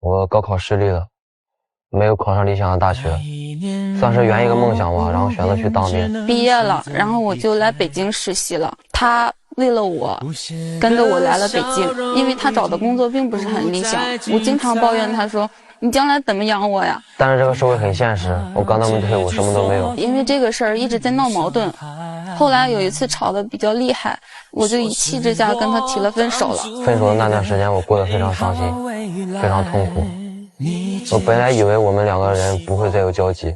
我高考失利了，没有考上理想的大学，算是圆一个梦想吧，然后选择去当兵。毕业了，然后我就来北京实习了。他为了我，跟着我来了北京，因为他找的工作并不是很理想。我经常抱怨他说：“你将来怎么养我呀？”但是这个社会很现实，我刚当兵退伍，什么都没有。因为这个事儿一直在闹矛盾，后来有一次吵得比较厉害，我就一气之下跟他提了分手了。分手的那段时间，我过得非常伤心，非常痛苦。我本来以为我们两个人不会再有交集，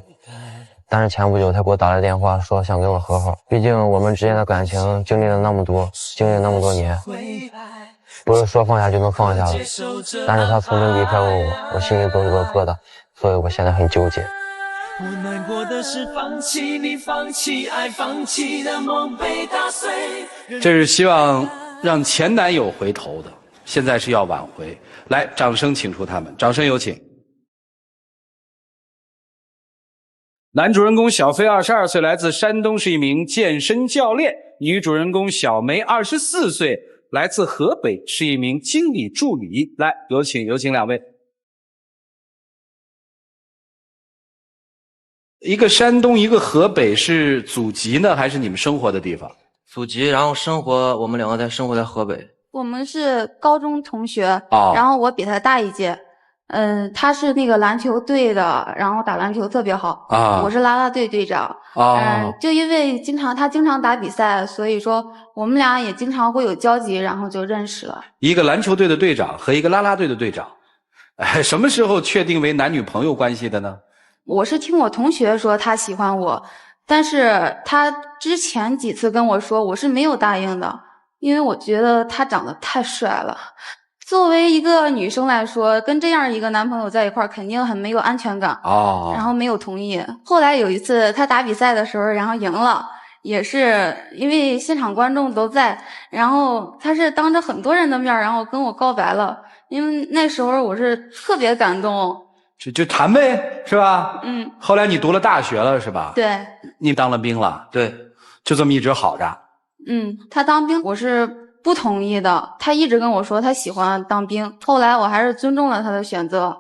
但是前不久他给我打来电话，说想跟我和好。毕竟我们之间的感情经历了那么多，经历了那么多年，不是说放下就能放下的。但是他曾经离开过我，我心里总有个疙瘩，所以我现在很纠结。我难过的是放弃你，放弃爱，放弃的梦被打碎。这是希望让前男友回头的，现在是要挽回。来，掌声请出他们，掌声有请。男主人公小飞22岁，来自山东，是一名健身教练；女主人公小梅24岁，来自河北，是一名经理助理。来，有请两位。一个山东，一个河北，是祖籍呢，还是你们生活的地方？祖籍，然后我们两个生活在河北。我们是高中同学，哦，然后我比他大一届。他是那个篮球队的，然后打篮球特别好啊。我是啦啦队队长。就因为他经常打比赛，所以说我们俩也经常会有交集，然后就认识了。一个篮球队的队长和一个啦啦队的队长，什么时候确定为男女朋友关系的呢？我是听我同学说他喜欢我，但是他之前几次跟我说，我是没有答应的，因为我觉得他长得太帅了。作为一个女生来说，跟这样一个男朋友在一块儿，肯定很没有安全感。然后没有同意。后来有一次他打比赛的时候，然后赢了，也是因为现场观众都在，然后他是当着很多人的面，然后跟我告白了。因为那时候我是特别感动。就谈呗，是吧？后来你读了大学了，是吧？对。你当了兵了？对。就这么一直好着？他当兵我是不同意的，他一直跟我说他喜欢当兵，后来我还是尊重了他的选择。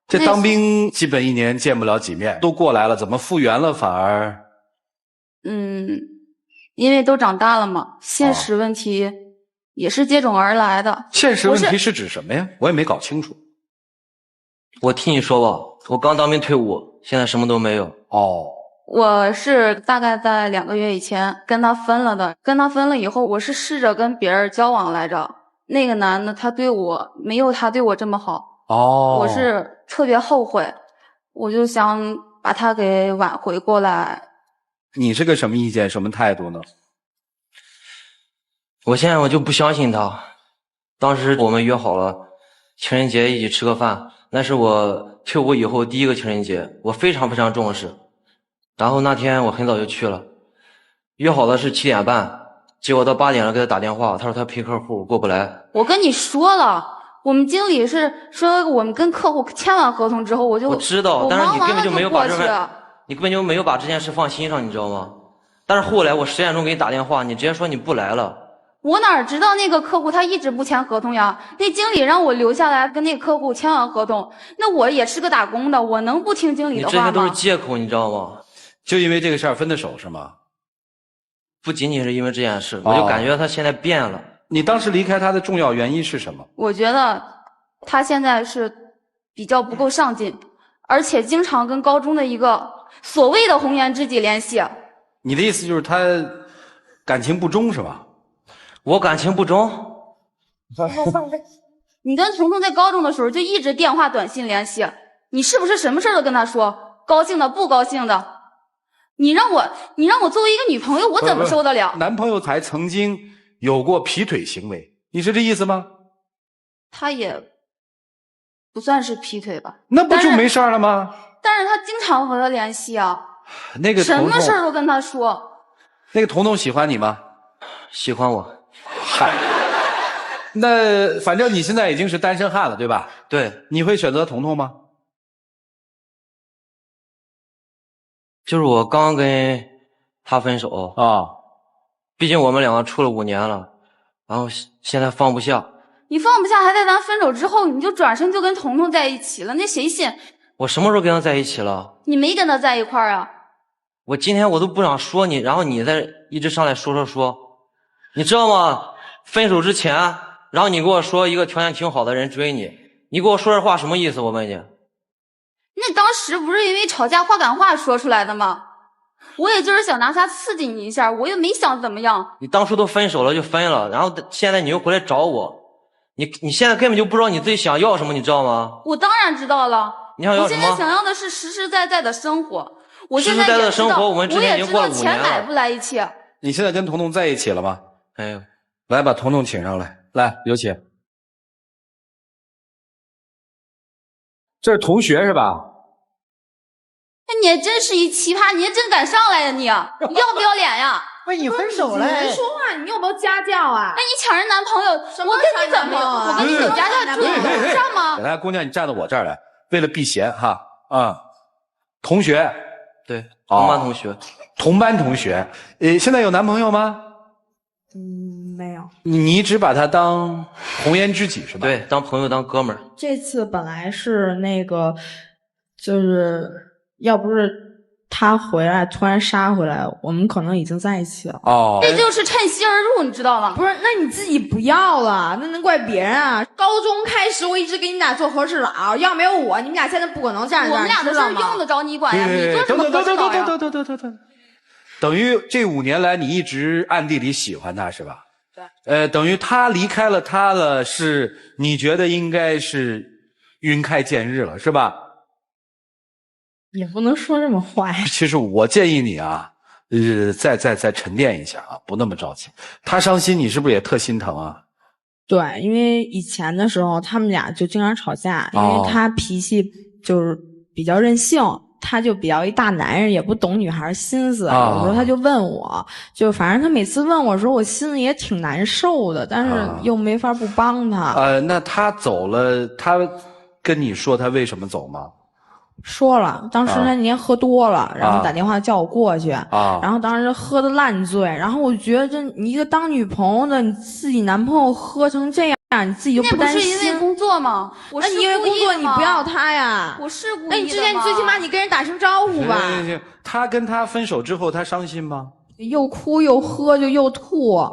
这当兵基本1年见不了几面，都过来了，怎么复原了反而？因为都长大了嘛，现实问题也是接踵而来的。现实问题是指什么呀？我也没搞清楚。我替你说吧，我刚当兵退伍，现在什么都没有。我是大概在2个月以前跟他分了的，跟他分了以后，我是试着跟别人交往来着。那个男的他对我没有他对我这么好。我是特别后悔，我就想把他给挽回过来。你是个什么意见，什么态度呢？我现在我就不相信他。当时我们约好了情人节一起吃个饭，那是我退伍以后第一个情人节，我非常非常重视。然后那天我很早就去了，约好的是7点半，结果到8点了给他打电话，他说他陪客户过不来。我跟你说了，我们经理是说我们跟客户签完合同之后，我知道，但是你根本就没有把这件事放心上，你知道吗？但是后来我10点钟给你打电话，你直接说你不来了。我哪知道那个客户他一直不签合同呀？那经理让我留下来跟那个客户签完合同，那我也是个打工的，我能不听经理的话吗？你这些都是借口，你知道吗？就因为这个事儿分的手是吗？不仅仅是因为这件事，我就感觉他现在变了。你当时离开他的重要原因是什么？我觉得他现在是比较不够上进，而且经常跟高中的一个所谓的红颜知己联系。你的意思就是他感情不忠是吧？我感情不忠？你跟彤彤在高中的时候就一直电话短信联系，你是不是什么事都跟他说？高兴的不高兴的？你让我作为一个女朋友，我怎么受得了？男朋友还曾经有过劈腿行为，你是这意思吗？他也不算是劈腿吧？那不就没事了吗？但是他经常和他联系啊，那个什么事都跟他说。那个彤彤喜欢你吗？喜欢我。嗨，那反正你现在已经是单身汉了，对吧？对。你会选择彤彤吗？就是我刚跟他分手啊，毕竟我们两个处了5年了，然后现在放不下，你放不下，还在咱分手之后，你就转身就跟彤彤在一起了，那谁信？我什么时候跟他在一起了？你没跟他在一块儿啊？我今天我都不想说你，然后你再一直上来说，你知道吗？分手之前，然后你跟我说一个条件挺好的人追你，你给我说这话什么意思？我问你。那当时不是因为吵架话赶话说出来的吗？我也就是想拿它刺激你一下，我又没想怎么样。你当初都分手了就分了，然后现在你又回来找我，你现在根本就不知道你自己想要什么，你知道吗？我当然知道了，你想要什么？我现在想要的是实实在在的生活。我现在实实在在也知道，的生活我们之间已经过了5年了。钱买不来一切。你现在跟彤彤在一起了吗？哎呦，来，把彤彤请上来，来，有请。这是同学是吧？你还真是一奇葩，你还真敢上来呀你要不要脸呀？喂，你分手了？你说话你要不要家教啊？那你抢人男朋友，我跟你怎么样？我跟你有家教处理上吗？来，姑娘，你站到我这儿来，为了避嫌哈啊，同学，对，同班同学，同班同学，现在有男朋友吗？没有。你只把他当红颜知己是吧？对，当朋友当哥们儿。这次本来是那个，就是要不是他回来突然杀回来，我们可能已经在一起了。哦，这就是趁虚而入，你知道吗？不是，那你自己不要了，那能怪别人啊？高中开始我一直给你们俩做和事佬，要没有我，你们俩现在不可能这样。我们俩的事用得着你管呀？你做什么和事佬呀？等于这5年来你一直暗地里喜欢他是吧？对。等于他离开了他了，是你觉得应该是云开见日了是吧？也不能说这么坏。其实我建议你啊，再沉淀一下啊，不那么着急。他伤心，你是不是也特心疼啊？对，因为以前的时候他们俩就经常吵架，因为他脾气就是比较任性，他就比较一大男人，也不懂女孩心思。有时候他就问我，就反正他每次问我的时候，我心里也挺难受的，但是又没法不帮他。那他走了，他跟你说他为什么走吗？说了，当时他那天喝多了，然后打电话叫我过去，然后当时喝得烂醉，然后我觉得这你一个当女朋友的，你自己男朋友喝成这样，你自己就不担心？那不是因为工作吗？那你因为工作你不要他呀？我是故意的。那你之前你最起码你跟人打声招呼吧。行，他跟他分手之后，他伤心吗？又哭又喝就又吐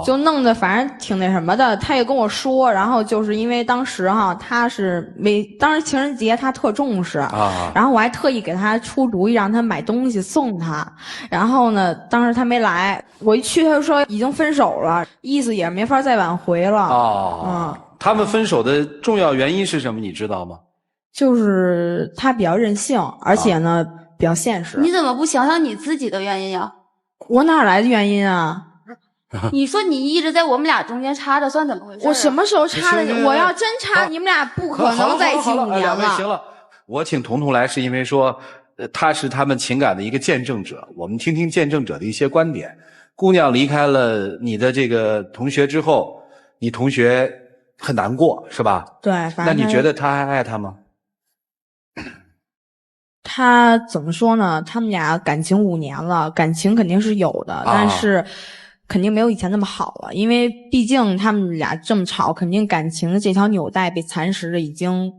就弄得反正挺那什么的。他也跟我说，然后就是因为当时他是当时情人节他特重视然后我还特意给他出主意让他买东西送他，然后呢当时他没来，我一去他就说已经分手了，意思也没法再挽回了他们分手的重要原因是什么你知道吗？就是他比较任性，而且呢比较现实。你怎么不想想你自己的原因呀？我哪来的原因啊？你说你一直在我们俩中间插着，算怎么回事？我什么时候插的？我要真插，你们俩不可能在一起5年了。行了，我请彤彤来是因为说，他是他们情感的一个见证者，我们听听见证者的一些观点。姑娘离开了你的这个同学之后，你同学很难过是吧？对，反正那你觉得他还爱他吗？他怎么说呢？他们俩感情5年了，感情肯定是有的，但是肯定没有以前那么好了，因为毕竟他们俩这么吵，肯定感情的这条纽带被蚕食的已经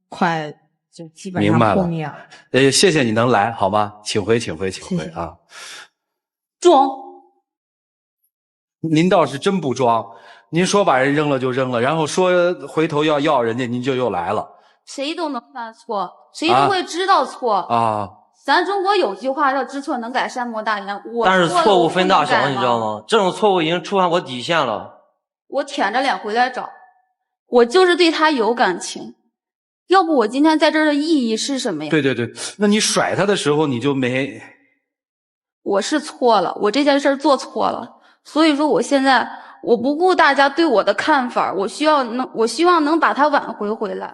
快就基本上破灭了。谢谢你能来好吗？请回啊！装，您倒是真不装，您说把人扔了就扔了，然后说回头要人家，您就又来了。谁都能犯错，谁都会知道错咱中国有句话叫知错能改善莫大焉。但是错误分大小，你知道吗？这种错误已经触犯我底线了。我舔着脸回来找，我就是对他有感情，要不我今天在这儿的意义是什么呀？对，那你甩他的时候你就没……我是错了，我这件事做错了，所以说我现在我不顾大家对我的看法，我希望能把他挽回回来。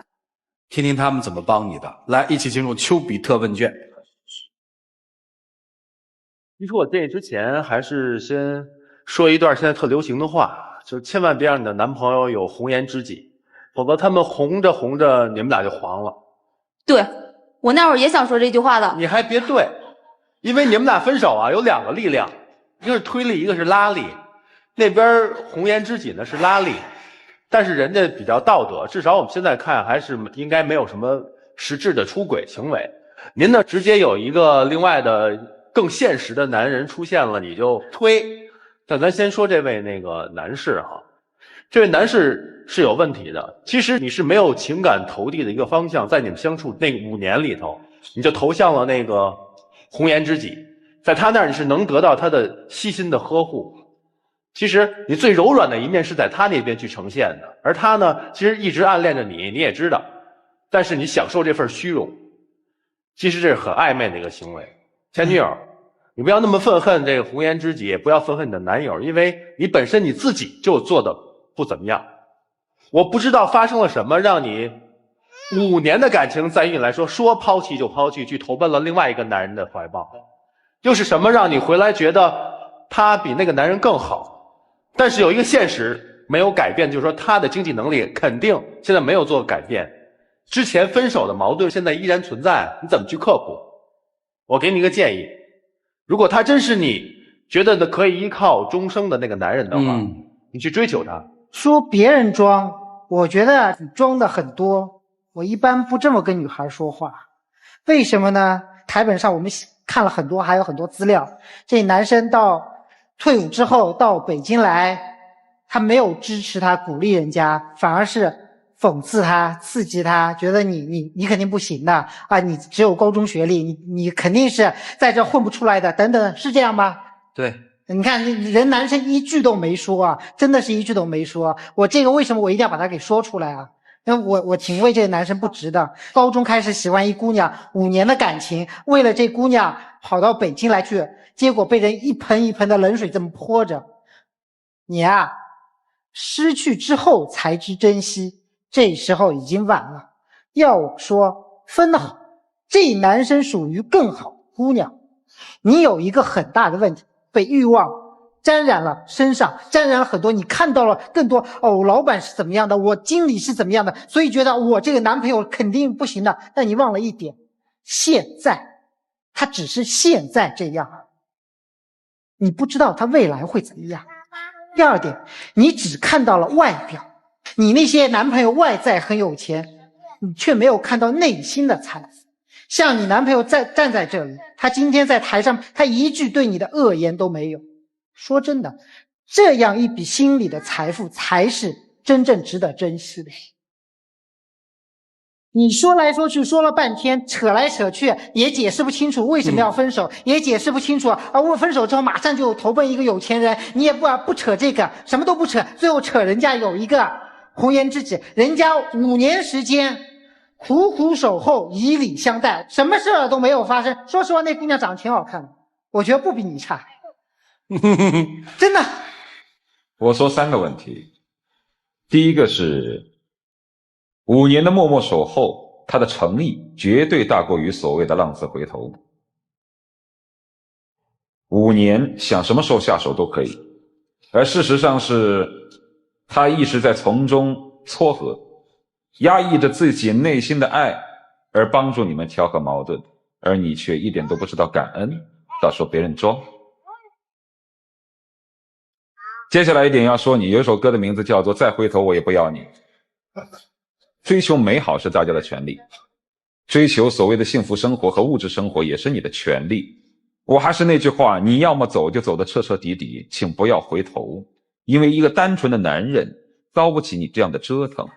听听他们怎么帮你的。来，一起进入丘比特问卷。其实我建议之前还是先说一段现在特流行的话，就是千万别让你的男朋友有红颜知己，否则他们红着红着你们俩就黄了。对，我那会儿也想说这句话的。你还别对，因为你们俩分手有2个力量，一个是推力，一个是拉力。那边红颜知己呢是拉力，但是人家比较道德，至少我们现在看还是应该没有什么实质的出轨行为。您呢，直接有一个另外的更现实的男人出现了，你就推。但咱先说这位那个男士哈，这位男士是有问题的。其实你是没有情感投递的一个方向，在你们相处那5年里头，你就投向了那个红颜知己，在他那儿你是能得到他的悉心的呵护。其实你最柔软的一面是在他那边去呈现的，而他呢，其实一直暗恋着你，你也知道，但是你享受这份虚荣，其实这是很暧昧的一个行为。前女友，你不要那么愤恨这个红颜知己，也不要愤恨你的男友，因为你本身你自己就做的不怎么样。我不知道发生了什么，让你5年的感情，在于你来说，说抛弃就抛弃，去投奔了另外一个男人的怀抱。又是什么让你回来觉得他比那个男人更好？但是有一个现实没有改变，就是说他的经济能力肯定现在没有做改变，之前分手的矛盾现在依然存在，你怎么去克服？我给你一个建议，如果他真是你觉得的可以依靠终生的那个男人的话，你去追求他。说别人装，我觉得你装的很多，我一般不这么跟女孩说话。为什么呢？台本上我们看了很多，还有很多资料，这男生到退伍之后到北京来，他没有支持他鼓励人家，反而是讽刺他刺激他，觉得你肯定不行的啊，你只有高中学历，你肯定是在这混不出来的等等，是这样吗？对，你看人男生一句都没说啊，真的是一句都没说。我这个为什么我一定要把它给说出来啊？因为我挺为这个男生不值的。高中开始喜欢一姑娘，5年的感情，为了这姑娘跑到北京来去，结果被人一盆一盆的冷水这么泼着。你啊，失去之后才知珍惜，这时候已经晚了。要我说，分得好，这男生属于更好姑娘。你有一个很大的问题，被欲望沾染了身上，沾染了很多，你看到了更多哦，老板是怎么样的，我经理是怎么样的，所以觉得我这个男朋友肯定不行的。但你忘了一点，现在他只是现在这样，你不知道他未来会怎么样。第二点，你只看到了外表，你那些男朋友外在很有钱，你却没有看到内心的财富。像你男朋友站在这里，他今天在台上，他一句对你的恶言都没有。说真的，这样一笔心理的财富才是真正值得珍惜的。你说来说去说了半天，扯来扯去也解释不清楚为什么要分手，也解释不清楚啊！我分手之后马上就投奔一个有钱人，你也不扯这个，什么都不扯，最后扯人家有一个红颜知己，人家5年时间苦苦守候，以礼相待，什么事都没有发生。说实话，那姑娘长得挺好看的，我觉得不比你差，真的。我说3个问题，第一个是5年的默默守候，他的诚意绝对大过于所谓的浪子回头。5年想什么时候下手都可以，而事实上是他一直在从中撮合，压抑着自己内心的爱，而帮助你们调和矛盾，而你却一点都不知道感恩，倒说别人装。接下来一点要说，你有一首歌的名字叫做《再回头我也不要你》。追求美好是大家的权利，追求所谓的幸福生活和物质生活也是你的权利。我还是那句话，你要么走就走得彻彻底底，请不要回头，因为一个单纯的男人遭不起你这样的折腾。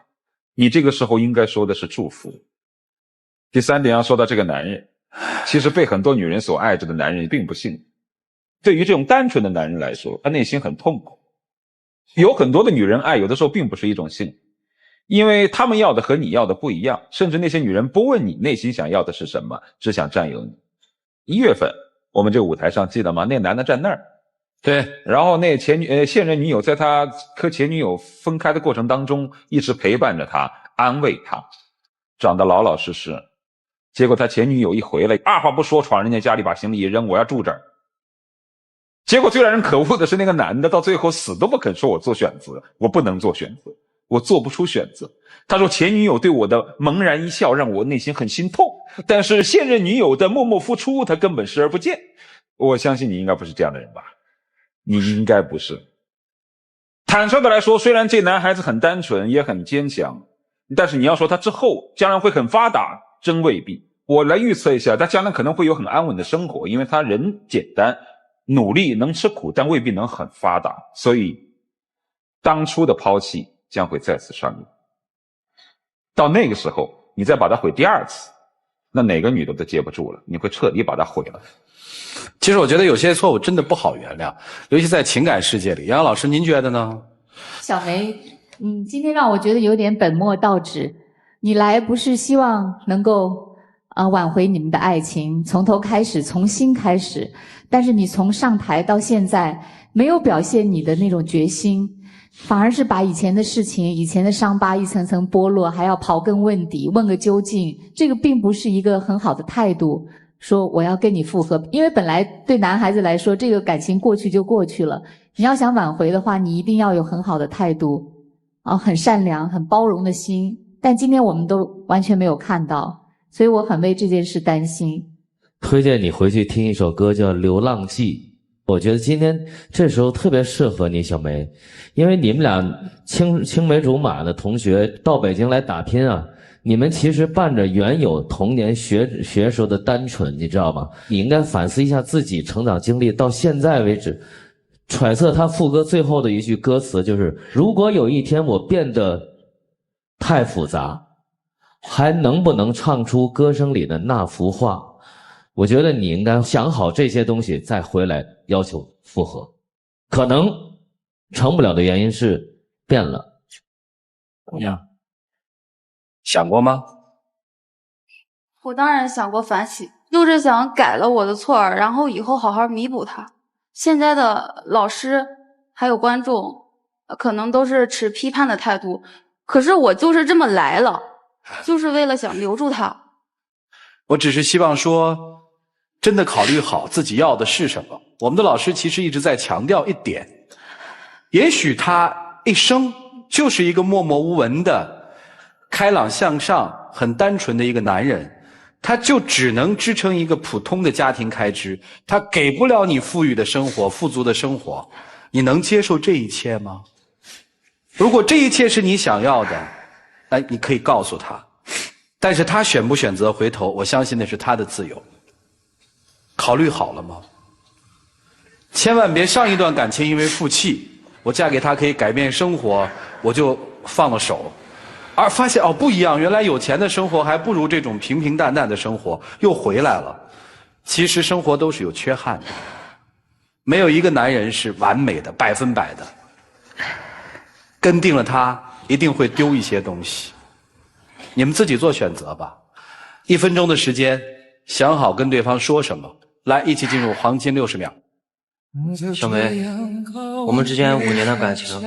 你这个时候应该说的是祝福。第3点要说到这个男人，其实被很多女人所爱着的男人并不幸福。对于这种单纯的男人来说，他内心很痛苦。有很多的女人爱有的时候并不是一种幸福，因为他们要的和你要的不一样，甚至那些女人不问你内心想要的是什么，只想占有你。1月份我们这个舞台上记得吗？那男的站那儿，对，然后那现任女友在他和前女友分开的过程当中一直陪伴着他，安慰他，长得老老实实。结果他前女友一回来，二话不说闯人家家里把行李一扔，我要住这儿。结果最让人可恶的是，那个男的到最后死都不肯说我做选择，我不能做选择，我做不出选择。他说前女友对我的茫然一笑让我内心很心痛，但是现任女友的默默付出他根本视而不见。我相信你应该不是这样的人吧？你应该不是。坦率的来说，虽然这男孩子很单纯，也很坚强，但是你要说他之后将来会很发达，真未必。我来预测一下，他将来可能会有很安稳的生活，因为他人简单，努力能吃苦，但未必能很发达。所以，当初的抛弃将会再次上演。到那个时候，你再把他毁第二次，那哪个女的都接不住了，你会彻底把他毁了。其实我觉得有些错误真的不好原谅，尤其在情感世界里。杨洋老师，您觉得呢？小梅，今天让我觉得有点本末倒置。你来不是希望能够挽回你们的爱情，从头开始，从新开始，但是你从上台到现在没有表现你的那种决心，反而是把以前的事情、以前的伤疤一层层剥落，还要刨根问底，问个究竟。这个并不是一个很好的态度。说我要跟你复合，因为本来对男孩子来说，这个感情过去就过去了。你要想挽回的话，你一定要有很好的态度，很善良、很包容的心。但今天我们都完全没有看到，所以我很为这件事担心。推荐你回去听一首歌叫《流浪记》，我觉得今天这时候特别适合你，小梅，因为你们俩青梅竹马的同学到北京来打拼啊。你们其实伴着原有童年学时候的单纯，你知道吗？你应该反思一下自己成长经历到现在为止。揣测他副歌最后的一句歌词就是：如果有一天我变得太复杂，还能不能唱出歌声里的那幅画？我觉得你应该想好这些东西再回来要求复合。可能成不了的原因是变了。怎么样？想过吗？我当然想过反省，就是想改了我的错儿，然后以后好好弥补它。现在的老师还有观众可能都是持批判的态度，可是我就是这么来了，就是为了想留住他。我只是希望说，真的考虑好自己要的是什么。我们的老师其实一直在强调一点，也许他一生就是一个默默无闻的开朗向上、很单纯的一个男人，他就只能支撑一个普通的家庭开支，他给不了你富裕的生活、富足的生活，你能接受这一切吗？如果这一切是你想要的，你可以告诉他，但是他选不选择回头，我相信那是他的自由。考虑好了吗？千万别上一段感情因为负气，我嫁给他可以改变生活，我就放了手。而发现不一样，原来有钱的生活还不如这种平平淡淡的生活，又回来了。其实生活都是有缺憾的，没有一个男人是完美的、100%的。跟定了他，一定会丢一些东西。你们自己做选择吧。1分钟的时间，想好跟对方说什么。来，一起进入黄金60秒。小梅，我们之间5年的感情，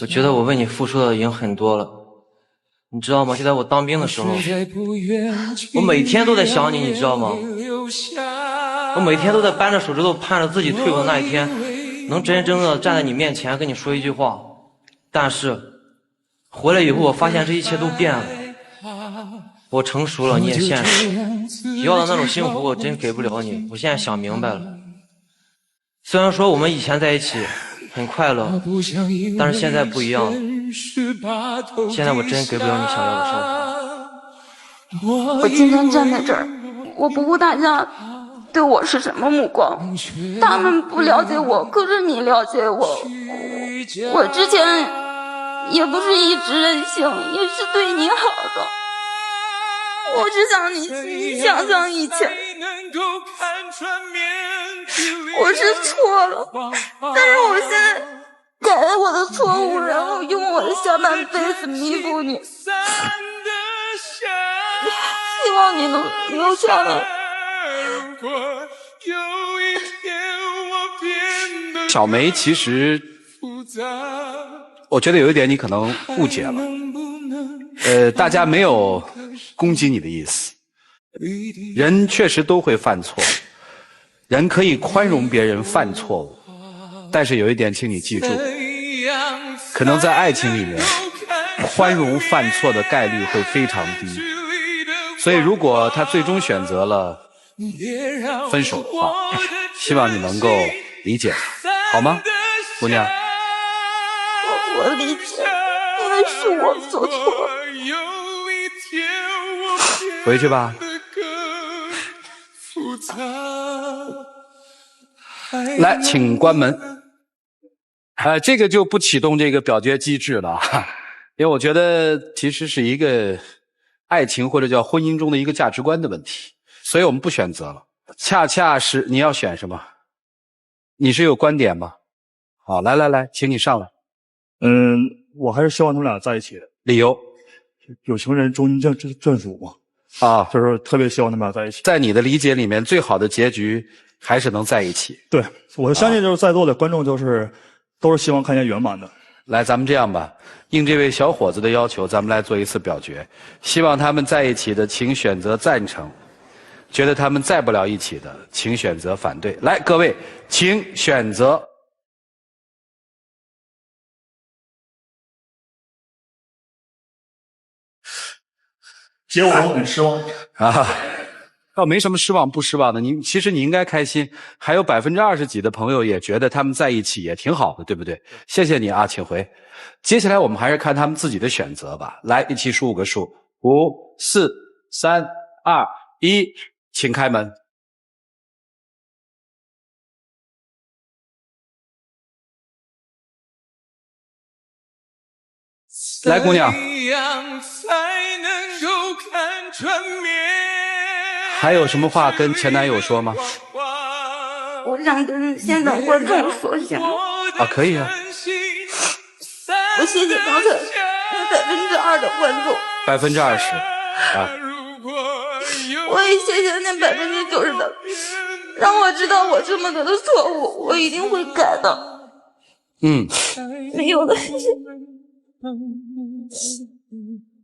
我觉得我为你付出的已经很多了。你知道吗？就在我当兵的时候，我每天都在想你，你知道吗？我每天都在扳着手指头盼着自己退伍的那一天，能真正的站在你面前跟你说一句话。但是回来以后，我发现这一切都变了。我成熟了，你也现实，要的那种幸福我真给不了你。我现在想明白了，虽然说我们以前在一起很快乐，但是现在不一样了。现在我真给不了你想要的生活。我今天站在这儿，我不顾大家对我是什么目光，他们不了解我，可是你了解我。我之前也不是一直任性，也是对你好的。我只想你想想以前，我是错了，但是我现在改了我的错误，然后用我的下半辈子弥补你。希望你能留下来。小梅，其实我觉得有一点你可能误解了。大家没有攻击你的意思。人确实都会犯错，人可以宽容别人犯错误，但是有一点请你记住，可能在爱情里面，宽容犯错的概率会非常低。所以如果他最终选择了分手的话，希望你能够理解，好吗，姑娘？我理解，因为是我做错了。回去吧。来，请关门。这个就不启动这个表决机制了，因为我觉得其实是一个爱情或者叫婚姻中的一个价值观的问题，所以我们不选择了。恰恰是你要选什么？你是有观点吗？好，来，请你上来。我还是希望他们俩在一起的。理由？有情人终成眷属嘛。啊，就是特别希望他们俩在一起。在你的理解里面，最好的结局还是能在一起。对，我相信就是在座的观众都是希望看见圆满的。来，咱们这样吧，应这位小伙子的要求，咱们来做一次表决。希望他们在一起的，请选择赞成；觉得他们在不了一起的，请选择反对。来，各位，请选择。结果我很失望啊，倒没什么失望不失望的。其实你应该开心，还有20%几的朋友也觉得他们在一起也挺好的，对不对？谢谢你啊，请回。接下来我们还是看他们自己的选择吧。来，一起数5个数，5、4、3、2、1，请开门。来，姑娘。还有什么话跟前男友说吗？我想跟现场观众说一下。啊，可以啊。我谢谢刚才那2%的观众。20%啊。我也谢谢那90%的，让我知道我这么多的错误，我一定会改的。没有了。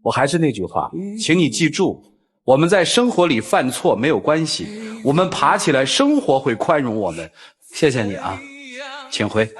我还是那句话，请你记住，我们在生活里犯错没有关系，我们爬起来，生活会宽容我们。谢谢你啊，请回。